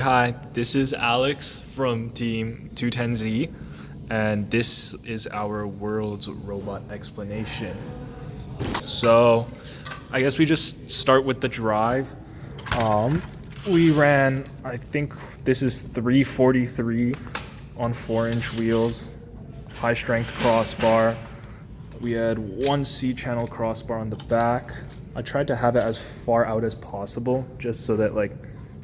Hi, this is Alex from Team 210Z, and this is our world's robot explanation. So, I guess we just start with the drive. We ran, I think this is 343 on 4-inch wheels, high strength crossbar. We had one C-channel crossbar on the back. I tried to have it as far out as possible just so that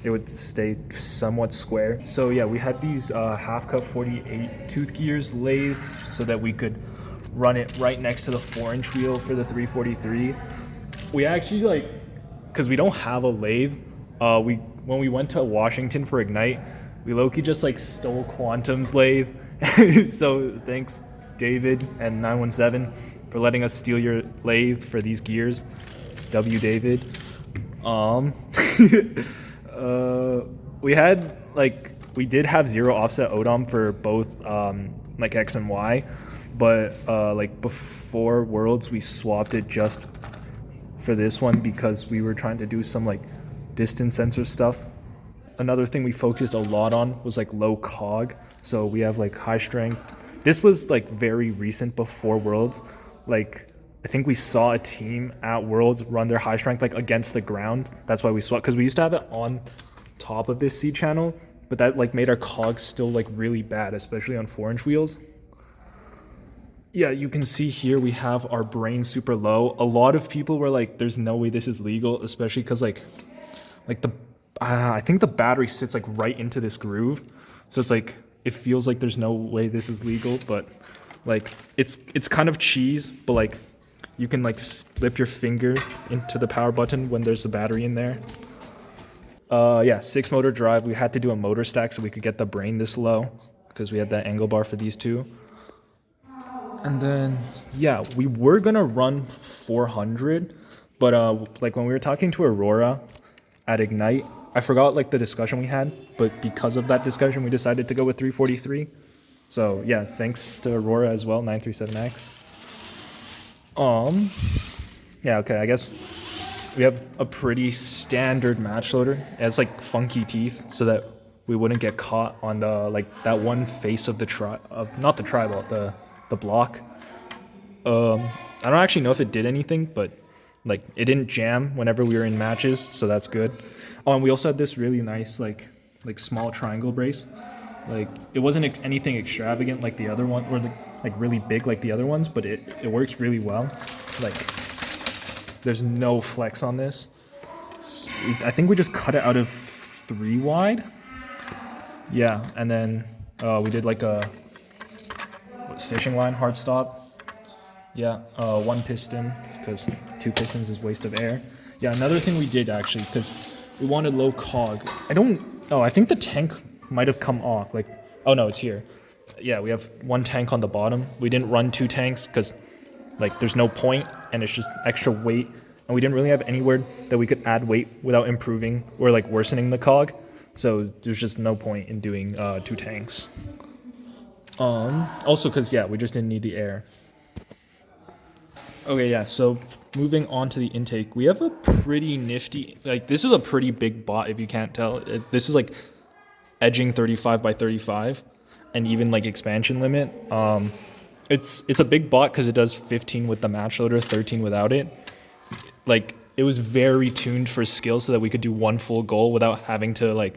it would stay somewhat square. So yeah, we had these half cut 48 tooth gears lathe so that we could run it right next to the 4-inch wheel for the 343. We actually because we don't have a lathe, when we went to Washington for Ignite, we low-key just stole Quantum's lathe. So thanks David and 917 for letting us steal your lathe for these gears. W David. We had we did have zero offset odom for both X and Y, but before Worlds we swapped it just for this one because we were trying to do some distance sensor stuff. Another thing we focused a lot on was low cog, so we have high strength. This was very recent before Worlds. I think we saw a team at Worlds run their high strength against the ground. That's why we swapped, because we used to have it on top of this C channel, but that made our cogs still really bad, especially on 4-inch wheels. Yeah, you can see here we have our brain super low. A lot of people were like, "There's no way this is legal," especially because I think the battery sits right into this groove, so it's it feels like there's no way this is legal, but it's kind of cheese, but you can slip your finger into the power button when there's a battery in there. Yeah, 6 motor drive. We had to do a motor stack so we could get the brain this low because we had that angle bar for these two. And then yeah, we were gonna run 400, but when we were talking to Aurora at Ignite, I forgot the discussion we had, but because of that discussion we decided to go with 343. So yeah, thanks to Aurora as well, 937X. Yeah, okay, I guess we have a pretty standard match loader. It has funky teeth so that we wouldn't get caught on the that one face of the not the tribal, the block. I don't actually know if it did anything, but it didn't jam whenever we were in matches, so that's good. Oh, and we also had this really nice small triangle brace. It wasn't anything extravagant like the other one, or really big like the other ones, but it works really well. There's no flex on this. I think we just cut it out of 3 wide. Yeah, and then we did a fishing line hard stop. Yeah, 1 piston because 2 pistons is waste of air. Yeah, another thing we did actually, because we wanted low cog. I think the tank might have come off. Oh no, it's here. Yeah, we have 1 tank on the bottom. We didn't run 2 tanks because there's no point, and it's just extra weight, and we didn't really have anywhere that we could add weight without improving or worsening the cog, so there's just no point in doing 2 tanks. Also because yeah, we just didn't need the air. Okay, yeah, so moving on to the intake, we have a pretty nifty, this is a pretty big bot if you can't tell. This is edging 35 by 35 and even expansion limit. It's a big bot because it does 15 with the match loader, 13 without it. It was very tuned for skill so that we could do 1 full goal without having to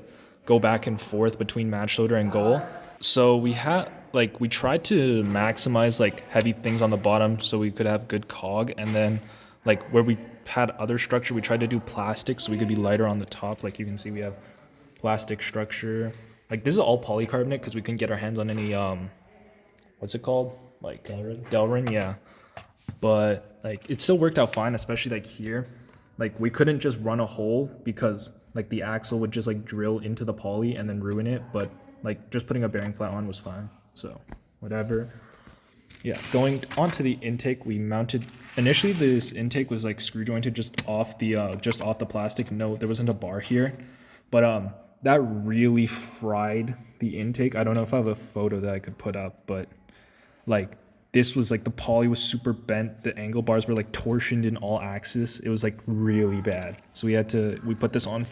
go back and forth between match loader and goal. So we had we tried to maximize heavy things on the bottom so we could have good cog, and then where we had other structure we tried to do plastic so we could be lighter on the top. You can see we have plastic structure. This is all polycarbonate because we couldn't get our hands on any what's it called, Delrin, yeah. But it still worked out fine, especially here. We couldn't just run a hole because the axle would just drill into the poly and then ruin it, but just putting a bearing flat on was fine, so whatever. Yeah, going on to the intake, we mounted initially this intake was screw jointed just off the plastic. No, there wasn't a bar here, but that really fried the intake. I don't know if I have a photo that I could put up, but this was the poly was super bent. The angle bars were torsioned in all axes. It was really bad. So we put this on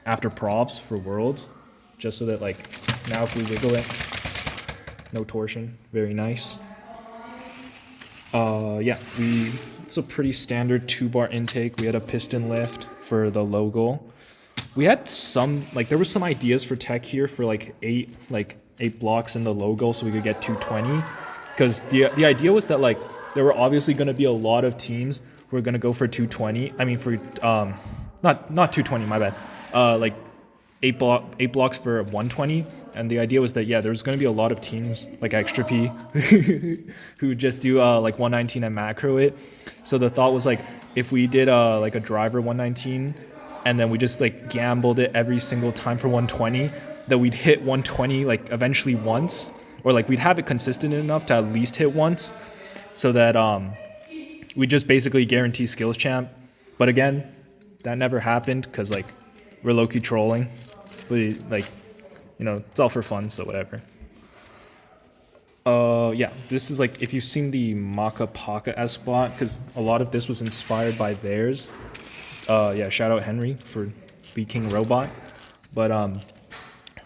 after profs for worlds, just so that like now if we wiggle it, no torsion, very nice. Yeah, it's a pretty standard 2-bar intake. We had a piston lift for the logo. We had some, like there was some ideas for tech here for like eight blocks in the logo so we could get 220. Because the idea was that like there were obviously going to be a lot of teams who were going to go for 220. I mean for not 220, my bad. Like eight blocks for 120. And the idea was that, yeah, there's going to be a lot of teams like Extra P who just do like 119 and macro it. So the thought was like if we did like a driver 119 and then we just like gambled it every single time for 120, that we'd hit 120 like eventually once, or like we'd have it consistent enough to at least hit once, so that we just basically guarantee skills champ. But again, that never happened because like we're low-key trolling. But like, you know, it's all for fun, so whatever. Yeah, this is like, if you've seen the Maka Paka S bot, because a lot of this was inspired by theirs. Yeah, shout out Henry for Be King Robot. But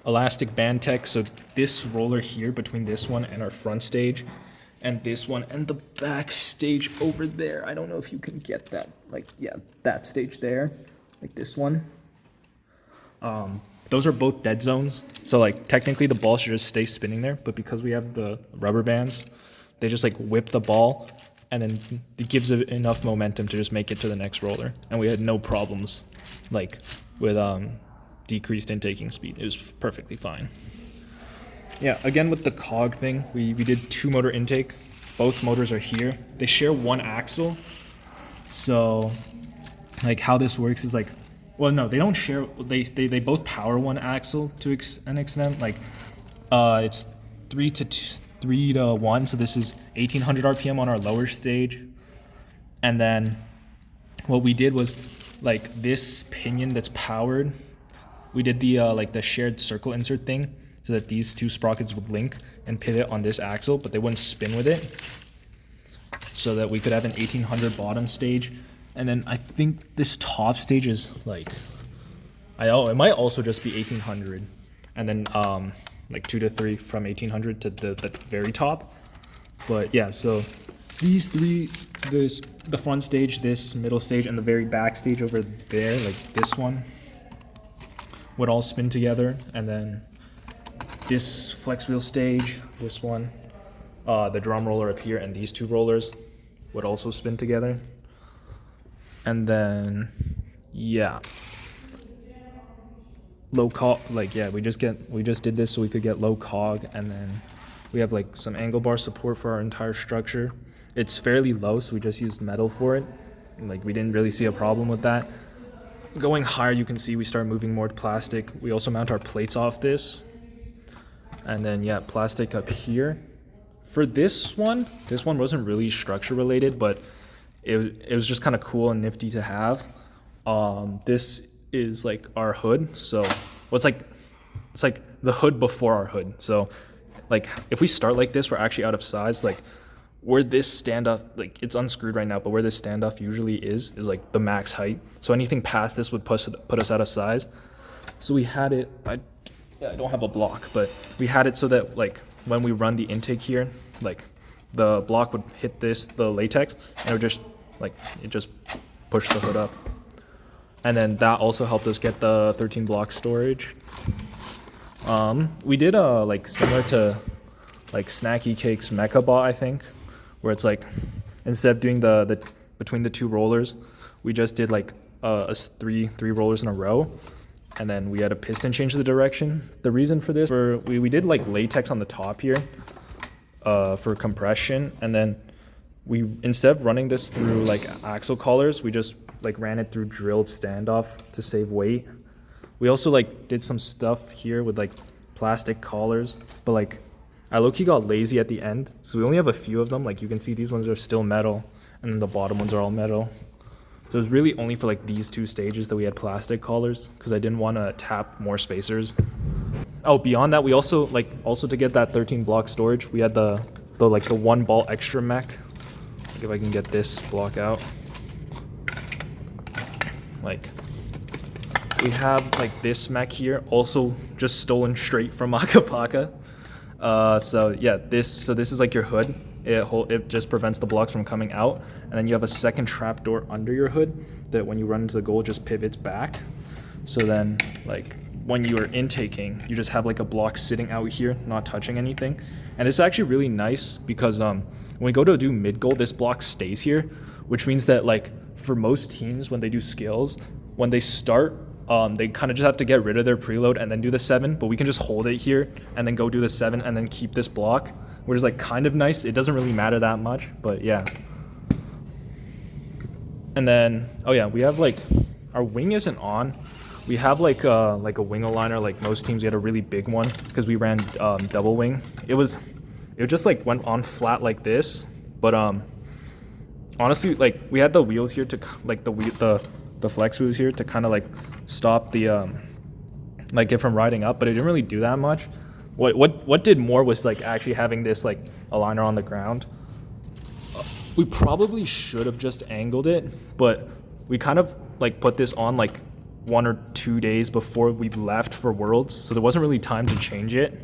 elastic band tech, so this roller here between this one and our front stage, and this one and the back stage over there. I don't know if you can get that, like, yeah, that stage there, like this one. Those are both dead zones. So like technically the ball should just stay spinning there, but because we have the rubber bands, they just like whip the ball and then it gives it enough momentum to just make it to the next roller. And we had no problems like with decreased intaking speed. It was perfectly fine. Yeah, again with the cog thing, we did 2 motor intake. Both motors are here. They share one axle. So like how this works is like, well, no, they don't share. They both power one axle to an extent. Like, it's 3 to 1. So this is 1800 RPM on our lower stage, and then what we did was like this pinion that's powered. We did the like the shared circle insert thing so that these 2 sprockets would link and pivot on this axle, but they wouldn't spin with it. So that we could have an 1800 bottom stage. And then I think this top stage is like, it might also just be 1800, and then like 2 to 3 from 1800 to the very top. But yeah, so these 3, the front stage, this middle stage, and the very back stage over there, like this one, would all spin together, and then this flex wheel stage, this one, the drum roller up here, and these 2 rollers would also spin together. And then, yeah, low cog, like, yeah, we just did this so we could get low cog, and then we have like some angle bar support for our entire structure. It's fairly low, so we just used metal for it. Like, we didn't really see a problem with that. Going higher, you can see we start moving more to plastic. We also mount our plates off this. And then, yeah, plastic up here. For this one wasn't really structure related, but it was just kind of cool and nifty to have. This is like our hood. So it's like the hood before our hood. So like if we start like this, we're actually out of size. Like where this standoff, like it's unscrewed right now, but where this standoff usually is like the max height. So anything past this would put us out of size. So we had it, I don't have a block, but we had it so that like when we run the intake here, like the block would hit the latex, and it just pushed the hood up. And then that also helped us get the 13 block storage. We did like similar to like Snacky Cake's Mecha Bot, I think, where it's like instead of doing the between the 2 rollers, we just did like three rollers in a row, and then we had a piston change the direction. The reason for this, we did like latex on the top here for compression, and then we, instead of running this through like axle collars, we just like ran it through drilled standoff to save weight. We also like did some stuff here with like plastic collars, but like I low-key got lazy at the end, so we only have a few of them. Like you can see these ones are still metal, and then the bottom ones are all metal. So it was really only for like these 2 stages that we had plastic collars, because I didn't want to tap more spacers. Oh, beyond that, we also to get that 13 block storage, we had the 1 ball extra mech. Like if I can get this block out. Like we have like this mech here, also just stolen straight from Akapaka. So yeah, this is like your hood. It just prevents the blocks from coming out, and then you have a second trapdoor under your hood that when you run into the goal just pivots back. So then like when you are intaking, you just have like a block sitting out here, not touching anything. And it's actually really nice because when we go to do mid goal, this block stays here, which means that like for most teams when they do skills, when they start, they kind of just have to get rid of their preload and then do the 7, but we can just hold it here and then go do the 7 and then keep this block, which is like kind of nice. It doesn't really matter that much, but yeah. And then, oh yeah, we have like, our wing isn't on. We have like a wing aligner, like most teams. We had a really big one because we ran double wing. It just like went on flat like this, but honestly, like we had the wheels here to like the flex wheels here to kind of like stop the like it from riding up, but it didn't really do that much. What did more was like actually having this like aligner on the ground. We probably should have just angled it, but we kind of like put this on like 1 or 2 days before we left for Worlds, so there wasn't really time to change it.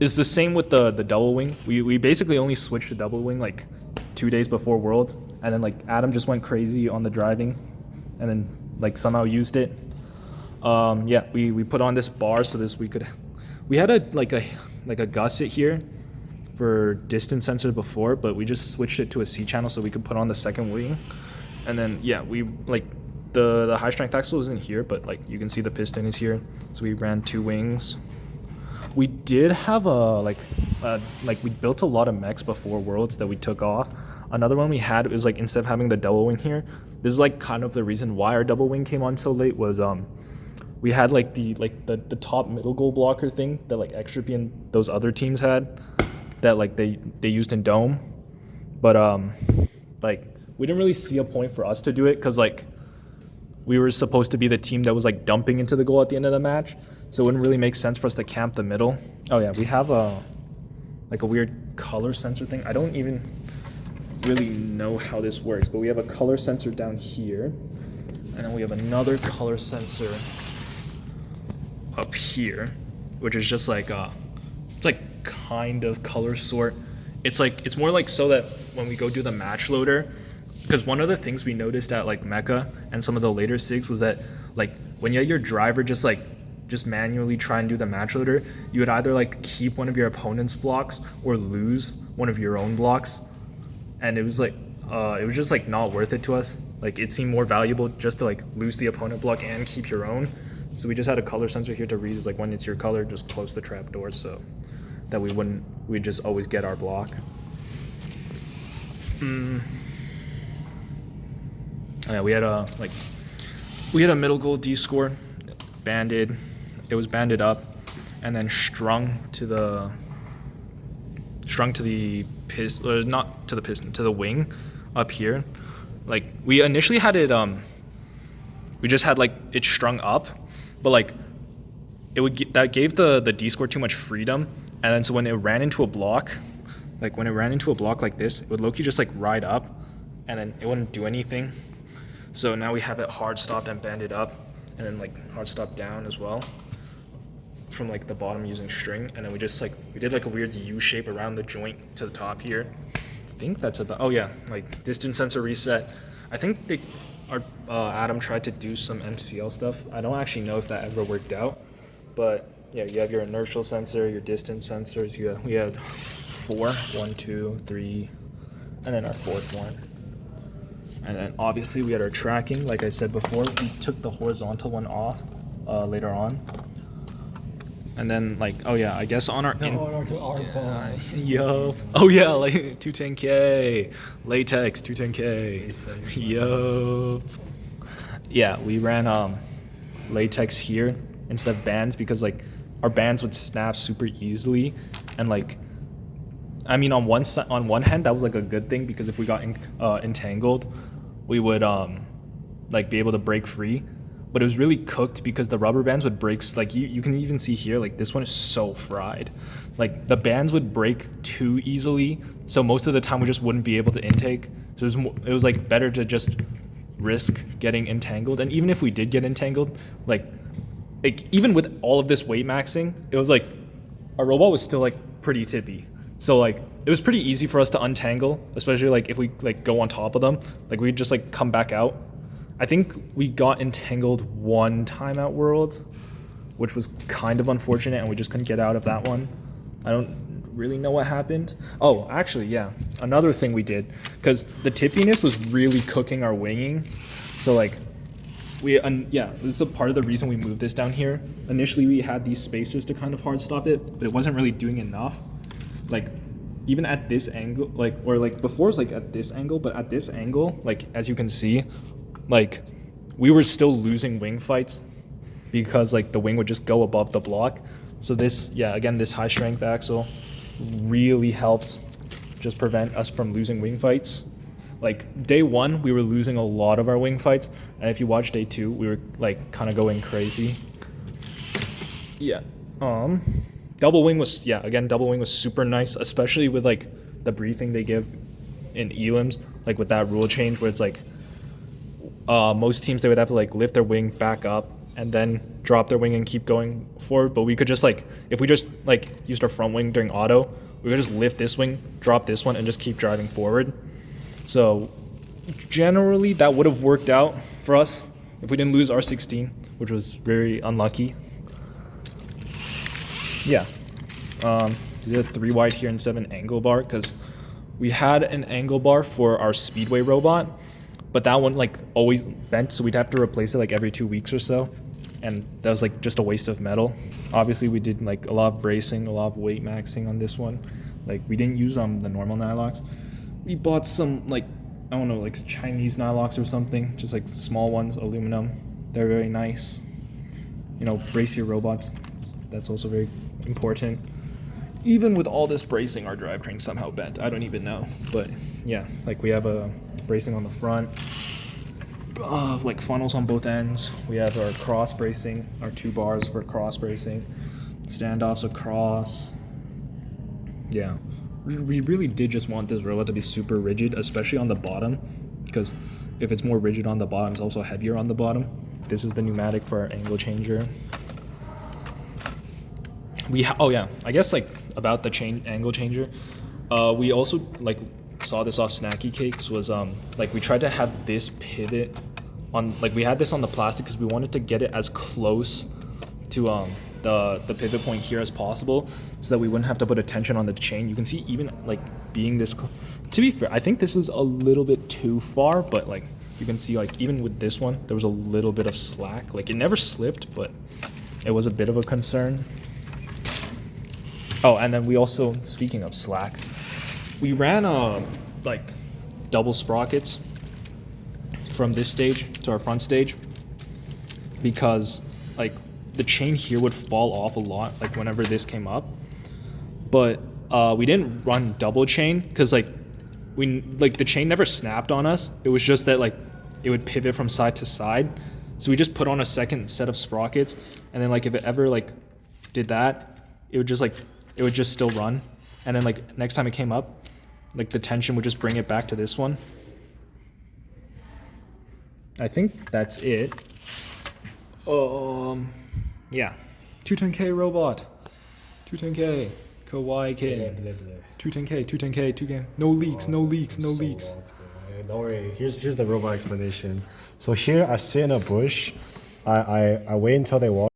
It's the same with the double wing. We basically only switched to double wing like 2 days before Worlds, and then like Adam just went crazy on the driving, and then like somehow used it. Yeah, we put on this bar so we had a gusset here for distance sensor before, but we just switched it to a C channel so we could put on the second wing. And then yeah, we like the high strength axle isn't here, but like you can see the piston is here, so we ran 2 wings. We did have like we built a lot of mechs before Worlds that we took off. Another one we had was like, instead of having the double wing here, this is like kind of the reason why our double wing came on so late, was we had like the top middle goal blocker thing that like Extra and those other teams had, that like they used in Dome, but like we didn't really see a point for us to do it because like we were supposed to be the team that was like dumping into the goal at the end of the match, so it wouldn't really make sense for us to camp the middle. Oh yeah, we have like a weird color sensor thing. I don't even really know how this works, but we have a color sensor down here, and then we have another color sensor up here, which is just like it's like kind of color sort. It's more like so that when we go do the match loader, because one of the things we noticed at like Mecha and some of the later SIGs was that like when you had your driver just manually try and do the match loader, you would either like keep one of your opponent's blocks or lose one of your own blocks, and it was just like not worth it to us. Like it seemed more valuable just to like lose the opponent block and keep your own. So we just had a color sensor here to read is like when it's your color, just close the trap door so that we'd just always get our block. Yeah, we had a middle goal D score, banded. It was banded up, and then strung to the piston, not to the piston, to the wing, up here. Like we initially had it, we just had like it strung up, but like that gave the D score too much freedom, and then so when it ran into a block, like this, it would low-key just like ride up, and then it wouldn't do anything. So now we have it hard stopped and banded up, and then like hard stopped down as well from like the bottom using string, and then we did like a weird U shape around the joint to the top here. I think that's about, oh yeah, like distance sensor reset. I think Adam tried to do some MCL stuff. I don't actually know if that ever worked out, but yeah, you have your inertial sensor, your distance sensors. We had 4, 1, 2, 3, and then our 4th one. And then obviously we had our tracking. Like I said before, we took the horizontal one off later on. And then like, oh yeah, I guess on our yo, oh yeah, like 210K, latex 210K, yo. Yeah, we ran latex here instead of bands because like our bands would snap super easily, and like, I mean on one hand that was like a good thing because if we got entangled, we would like be able to break free. But it was really cooked because the rubber bands would break. Like you can even see here, like this one is so fried. Like the bands would break too easily, so most of the time we just wouldn't be able to intake. So it was like better to just risk getting entangled. And even if we did get entangled, like even with all of this weight maxing, it was like our robot was still like pretty tippy. So like it was pretty easy for us to untangle, especially like if we like go on top of them, like we'd just like come back out. I think we got entangled one time at Worlds, which was kind of unfortunate, and we just couldn't get out of that one. I don't really know what happened. Oh, actually, yeah. Another thing we did, because the tippiness was really cooking our winging. So like this is a part of the reason we moved this down here. Initially, we had these spacers to kind of hard stop it, but it wasn't really doing enough. Like even at this angle, like, or like before it's like at this angle, but at this angle, like as you can see, like we were still losing wing fights because like the wing would just go above the block. So this, again, this high strength axle really helped just prevent us from losing wing fights. Like day one, we were losing a lot of our wing fights, and if you watch day two, we were like kind of going crazy. Double wing was super nice, especially with like the briefing they give in elims, like with that rule change where it's like most teams, they would have to like lift their wing back up and then drop their wing and keep going forward. But we could just like, if we just like used our front wing during auto, we could just lift this wing, drop this one, and just keep driving forward. So generally that would have worked out for us if we didn't lose R16, which was very unlucky. Yeah. We did a 3 wide here instead of an angle bar because we had an angle bar for our speedway robot, but that one like always bent, so we'd have to replace it like every 2 weeks or so, and that was like just a waste of metal. Obviously we did like a lot of bracing, a lot of weight maxing on this one. Like we didn't use the normal nylocks. We bought some like, I don't know, like Chinese nylocks or something, just like small ones, aluminum. They're very nice. You know, brace your robots. That's also very important. Even with all this bracing, our drivetrain somehow bent. I don't even know. But yeah, like we have a bracing on the front, like funnels on both ends. We have our cross bracing, our 2 bars for cross bracing, standoffs across. Yeah, we really did just want this robot to be super rigid, especially on the bottom, because if it's more rigid on the bottom, it's also heavier on the bottom. This is the pneumatic for our angle changer. I guess like about the angle changer, we also like saw this off Snacky Cakes was like we tried to have this pivot on, like we had this on the plastic because we wanted to get it as close to the pivot point here as possible so that we wouldn't have to put a tension on the chain. You can see even like being this to be fair, I think this is a little bit too far, but like you can see like even with this one there was a little bit of slack. Like it never slipped, but it was a bit of a concern. Oh, and then we also, speaking of slack, we ran like double sprockets from this stage to our front stage because like the chain here would fall off a lot like whenever this came up. But we didn't run double chain because like the chain never snapped on us. It was just that like it would pivot from side to side. So we just put on a second set of sprockets, and then like if it ever like did that, it would just still run, and then like next time it came up, like the tension would just bring it back to this one. I think that's it. Yeah, 210K robot, 210K, Kawaii King, 210K, 210K, 2K. No leaks, no leaks, no leaks. Don't worry. Here's the robot explanation. So here I sit in a bush. I wait until they walk.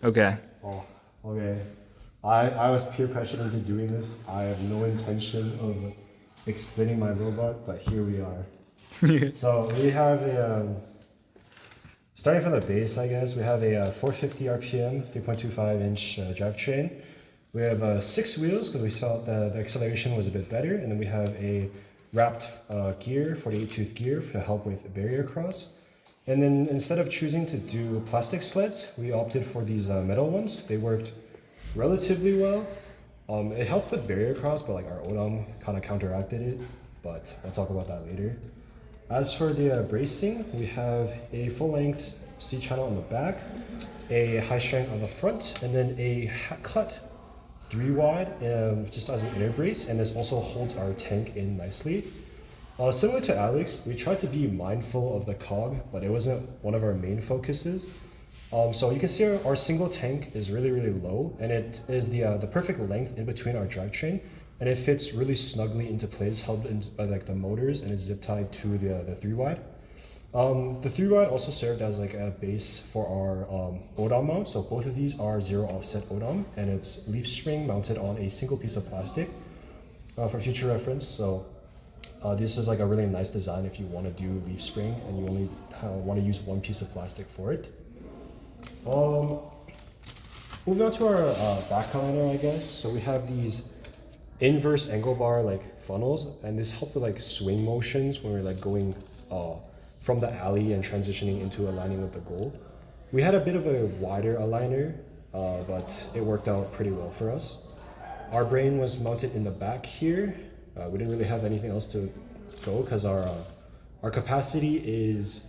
Okay. Oh, okay. I was peer pressured into doing this. I have no intention of extending my robot, but here we are. So we have a, starting from the base, I guess, we have a 450 RPM, 3.25-inch drivetrain. We have 6 wheels because we thought the acceleration was a bit better, and then we have a wrapped gear, 48-tooth gear to help with barrier cross. And then instead of choosing to do plastic sleds, we opted for these metal ones. They worked relatively well. It helped with barrier cross, but like our ODOM kind of counteracted it, but I'll talk about that later. As for the bracing, we have a full-length C-channel on the back, a high strength on the front, and then a cut 3 wide just as an inner brace, and this also holds our tank in nicely. Similar to Alex, we tried to be mindful of the cog, but it wasn't one of our main focuses. So you can see our single tank is really, really low, and it is the perfect length in between our drivetrain, and it fits really snugly into place, held in by like the motors, and it's zip tied to the 3-wide. The 3-wide also served as like a base for our odom mount. So both of these are zero offset odom, and it's leaf spring mounted on a single piece of plastic for future reference. So this is like a really nice design if you want to do leaf spring and you only want to use one piece of plastic for it. Moving on to our back liner, I guess. So we have these inverse angle bar like funnels, and this help with like swing motions when we're like going from the alley and transitioning into aligning with the goal. We had a bit of a wider aligner, but it worked out pretty well for us. Our brain was mounted in the back here. We didn't really have anything else to go because our capacity is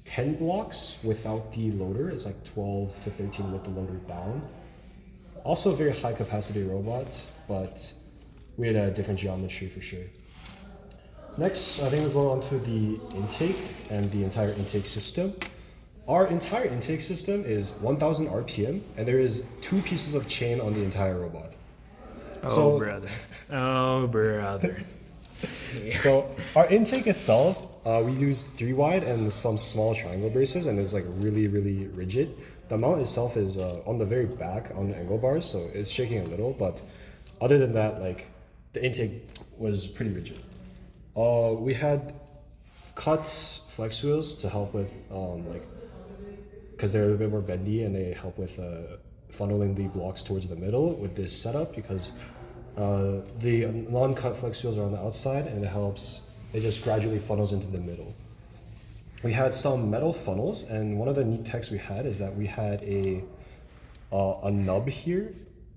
10 blocks without the loader. It's like 12 to 13 with the loader down. Also a very high capacity robot, but we had a different geometry for sure. Next, I think we'll go on to the intake and the entire intake system. Our entire intake system is 1000 RPM, and there is 2 pieces of chain on the entire robot. Oh, brother. Oh, brother. So our intake itself, we used 3-wide and some small triangle braces, and it's like really, really rigid. The mount itself is on the very back on the angle bars, so it's shaking a little, but other than that, like the intake was pretty rigid. We had cut flex wheels to help with because they're a bit more bendy, and they help with funneling the blocks towards the middle with this setup, because the non-cut flex wheels are on the outside, and it just gradually funnels into the middle. We had some metal funnels, and one of the neat techs we had is that we had a nub here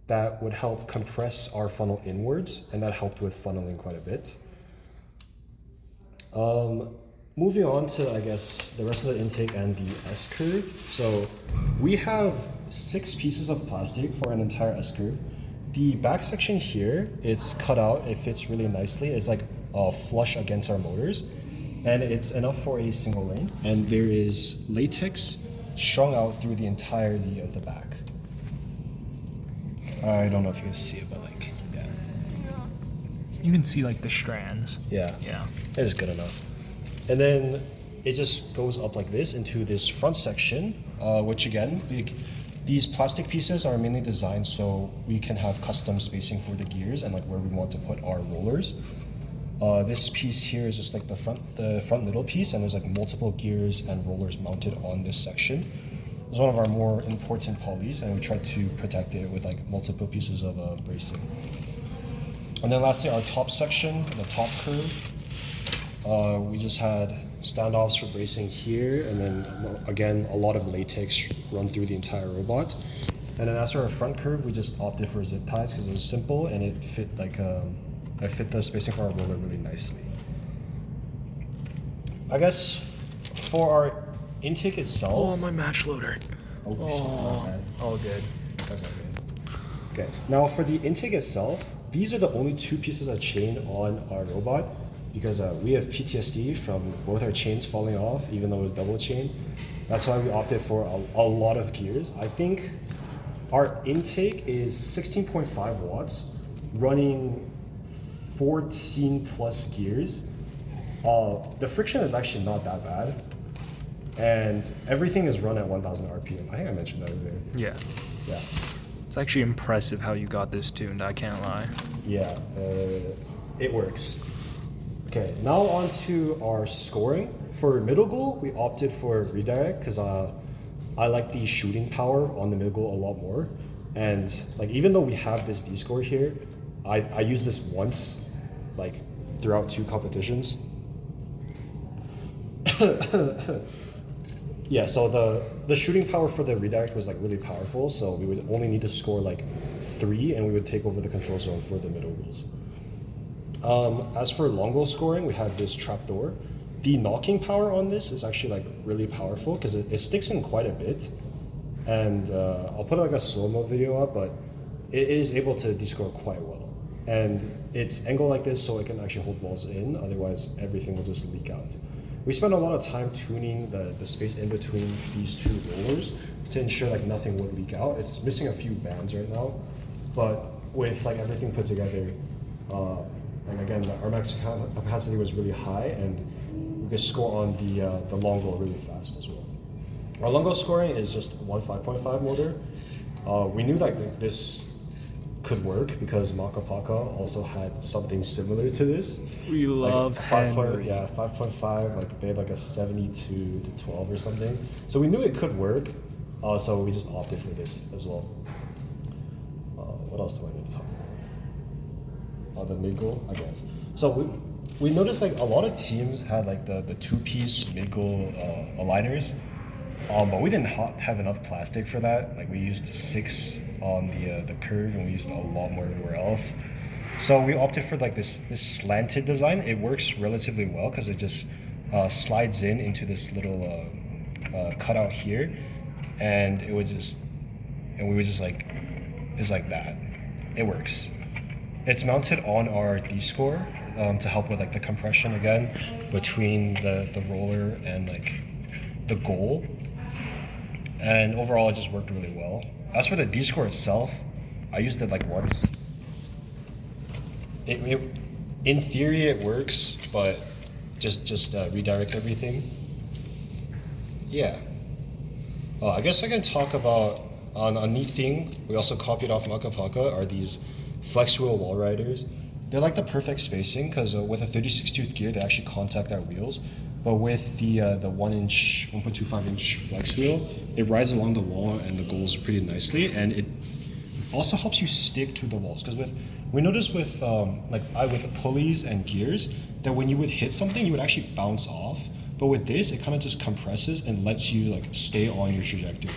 that would help compress our funnel inwards, and that helped with funneling quite a bit. Moving on to, I guess, the rest of the intake and the S-curve. So we have 6 pieces of plastic for an entire S-curve. The back section here, it's cut out, it fits really nicely. It's like flush against our motors, and it's enough for a single lane. And there is latex strung out through the entirety of the back. I don't know if you can see it, but like, yeah. You can see like the strands. Yeah. Yeah. It is good enough. And then it just goes up like this into this front section, which again, these plastic pieces are mainly designed so we can have custom spacing for the gears and like where we want to put our rollers. This piece here is just like the front middle piece, and there's like multiple gears and rollers mounted on this section. It's one of our more important pulleys, and we try to protect it with like multiple pieces of bracing. And then lastly, our top section, the top curve. We just had standoffs for bracing here, and then again a lot of latex run through the entire robot. And then as for our front curve, we just opted for zip ties because it was simple and it fit the spacing for our roller really nicely. I guess for our intake itself. Oh, my match loader. Oh, good. That's not good. Okay. Now for the intake itself, these are the only 2 pieces of chain on our robot, because we have PTSD from both our chains falling off, even though it was double chain. That's why we opted for a lot of gears. I think our intake is 16.5 watts, running 14 plus gears. The friction is actually not that bad, and everything is run at 1000 RPM. I think I mentioned that earlier. Yeah. Yeah. It's actually impressive how you got this tuned, I can't lie. Yeah, it works. Okay, now on to our scoring. For middle goal, we opted for redirect because I like the shooting power on the middle goal a lot more. And like, even though we have this D-score here, I used this once, like throughout 2 competitions. Yeah, so the shooting power for the redirect was like really powerful, so we would only need to score like 3 and we would take over the control zone for the middle goals. As for long goal scoring, we have this trapdoor. The knocking power on this is actually like really powerful because it sticks in quite a bit. And I'll put like a slow-mo video up, but it is able to descore quite well. and it's angled like this so it can actually hold balls in. Otherwise, everything will just leak out. We spent a lot of time tuning the space in between these two rollers to ensure like nothing would leak out. It's missing a few bands right now, but with like everything put together, and again, our max capacity was really high, and we could score on the long goal really fast as well. Our long goal scoring is just one 5.5 motor. We knew that this could work because Maka Paka also had something similar to this. We love Henry. 5.5. Like they had like a 72 to 12 or something. So we knew it could work. So we just opted for this as well. What else do I need to talk about? The mid goal, I guess. So we noticed like a lot of teams had like the two-piece mid goal aligners. But we didn't have enough plastic for that. Like we used 6 on the curve, and we used a lot more everywhere else. So we opted for like this slanted design. It works relatively well because it just slides into this little cutout here, and we would just like, it's like that. It works. It's mounted on our D-score to help with like the compression again between the roller and like the goal. And overall, it just worked really well. As for the D-score itself, I used it like once. In theory, it works, but just redirect everything. Yeah. I guess I can talk about a neat thing we also copied off Maka Paka are these flex wheel wall riders. They're like the perfect spacing because with a 36 tooth gear, they actually contact our wheels. But with the 1.25 inch flex wheel, it rides along the wall and the goals pretty nicely, and it also helps you stick to the walls. Because we noticed with with pulleys and gears that when you would hit something, you would actually bounce off. But with this, it kind of just compresses and lets you like stay on your trajectory.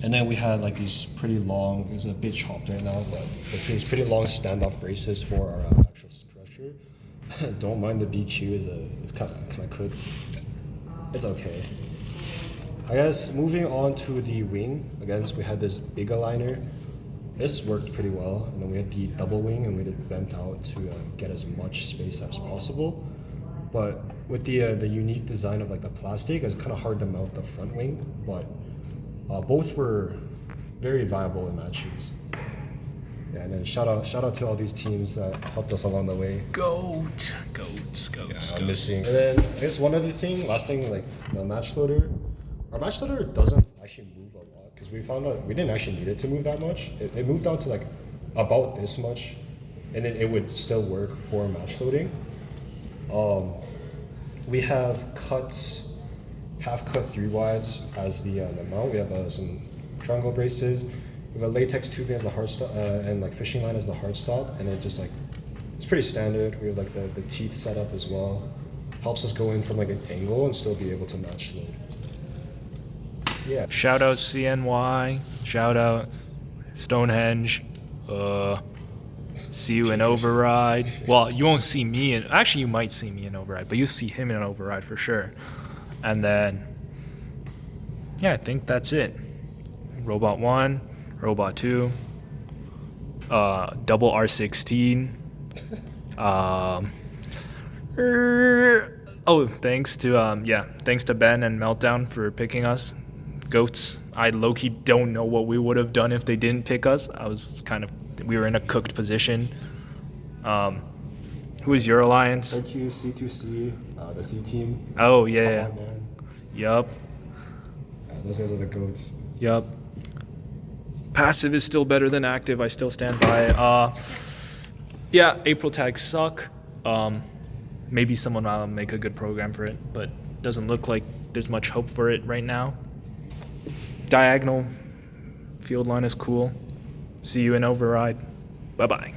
And then we had like these pretty long. It's a bit chopped right now, but these pretty long standoff braces for our actual structure. Don't mind the BQ it's kind of cooked. It's okay. I guess moving on to the wing. Again, so we had this big aligner. This worked pretty well. And then we had the double wing, and we did bent out to get as much space as possible. But with the unique design of like the plastic, it's kind of hard to mount the front wing. But both were very viable in matches. Yeah, and then shout out to all these teams that helped us along the way. Goats. I'm missing. And then I guess one other thing, last thing, like the match loader. Our match loader doesn't actually move a lot because we found out we didn't actually need it to move that much. It moved down to like about this much, and then it would still work for match loading. We have half cut 3 wides as the mount. We have some triangle braces. We have a latex tubing as the hard stop and like fishing line as the hard stop, and it just like it's pretty standard. We have like the teeth set up as well. Helps us go in from like an angle and still be able to match load. Yeah. Shout out CNY. Shout out Stonehenge. See you in Override. Well, you won't see me in. Actually, you might see me in Override, but you see him in Override for sure. And then, yeah, I think that's it. Robot 1, Robot 2, double R16. Thanks to Ben and Meltdown for picking us. Goats. I low-key don't know what we would have done if they didn't pick us. We were in a cooked position. Who is your alliance? Thank you, C2C, the C team. Oh, yeah. Come on, man. Yup. Those guys are the goats. Yup. Passive is still better than active. I still stand by it. April tags suck. Maybe someone will make a good program for it, but doesn't look like there's much hope for it right now. Diagonal field line is cool. See you in Override. Bye-bye.